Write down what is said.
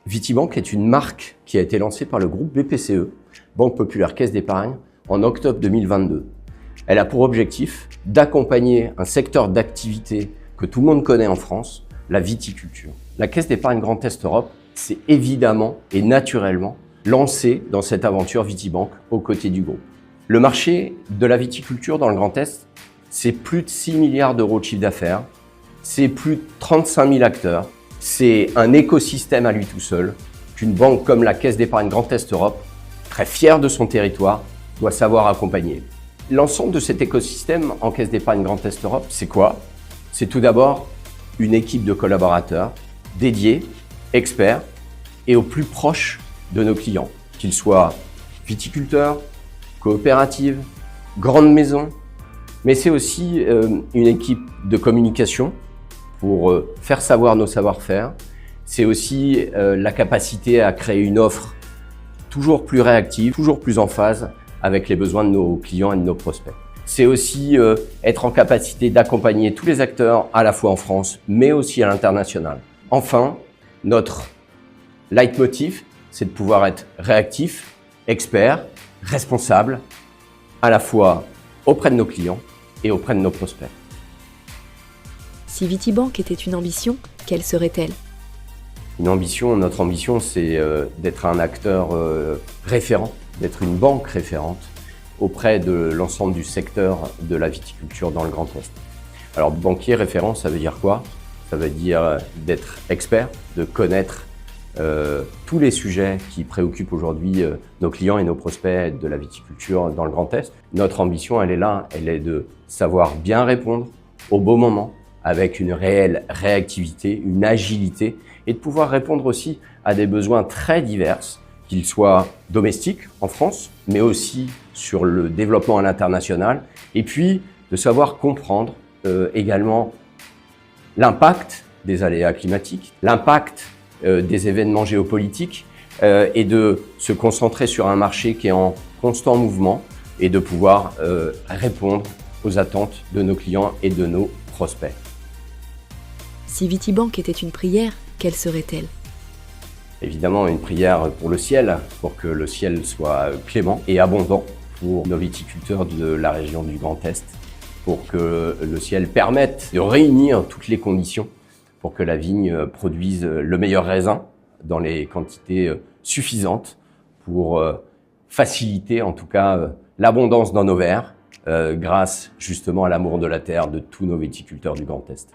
Vitibank est une marque qui a été lancée par le groupe BPCE, Banque Populaire Caisse d'Épargne, en octobre 2022. Elle a pour objectif d'accompagner un secteur d'activité que tout le monde connaît en France, la viticulture. La Caisse d'Épargne Grand Est Europe s'est évidemment et naturellement lancée dans cette aventure Vitibank aux côtés du groupe. Le marché de la viticulture dans le Grand Est, c'est plus de 6 milliards d'euros de chiffre d'affaires, c'est plus de 35 000 acteurs, c'est un écosystème à lui tout seul qu'une banque comme la Caisse d'Épargne Grand Est Europe, très fière de son territoire, doit savoir accompagner. L'ensemble de cet écosystème en Caisse d'Épargne Grand Est Europe, c'est quoi? C'est tout d'abord une équipe de collaborateurs dédiés, experts et au plus proche de nos clients, qu'ils soient viticulteurs, coopératives, grandes maisons, mais c'est aussi une équipe de communication pour faire savoir nos savoir-faire. C'est aussi la capacité à créer une offre toujours plus réactive, toujours plus en phase avec les besoins de nos clients et de nos prospects. C'est aussi être en capacité d'accompagner tous les acteurs à la fois en France, mais aussi à l'international. Enfin, notre leitmotiv, c'est de pouvoir être réactif, expert, responsable, à la fois auprès de nos clients et auprès de nos prospects. Si Vitibank était une ambition, quelle serait-elle? Notre ambition, c'est d'être un acteur référent, d'être une banque référente auprès de l'ensemble du secteur de la viticulture dans le Grand Est. Alors, banquier référent, ça veut dire quoi? Ça veut dire d'être expert, de connaître tous les sujets qui préoccupent aujourd'hui nos clients et nos prospects de la viticulture dans le Grand Est. Notre ambition, elle est là, elle est de savoir bien répondre au bon moment, avec une réelle réactivité, une agilité, et de pouvoir répondre aussi à des besoins très divers, qu'ils soient domestiques en France, mais aussi sur le développement à l'international, et puis de savoir comprendre également l'impact des aléas climatiques, l'impact des événements géopolitiques, et de se concentrer sur un marché qui est en constant mouvement, et de pouvoir répondre aux attentes de nos clients et de nos prospects. Si Vitibank était une prière, quelle serait-elle? Évidemment, une prière pour le ciel, pour que le ciel soit clément et abondant pour nos viticulteurs de la région du Grand Est, pour que le ciel permette de réunir toutes les conditions pour que la vigne produise le meilleur raisin dans les quantités suffisantes pour faciliter en tout cas l'abondance dans nos verres grâce justement à l'amour de la terre de tous nos viticulteurs du Grand Est.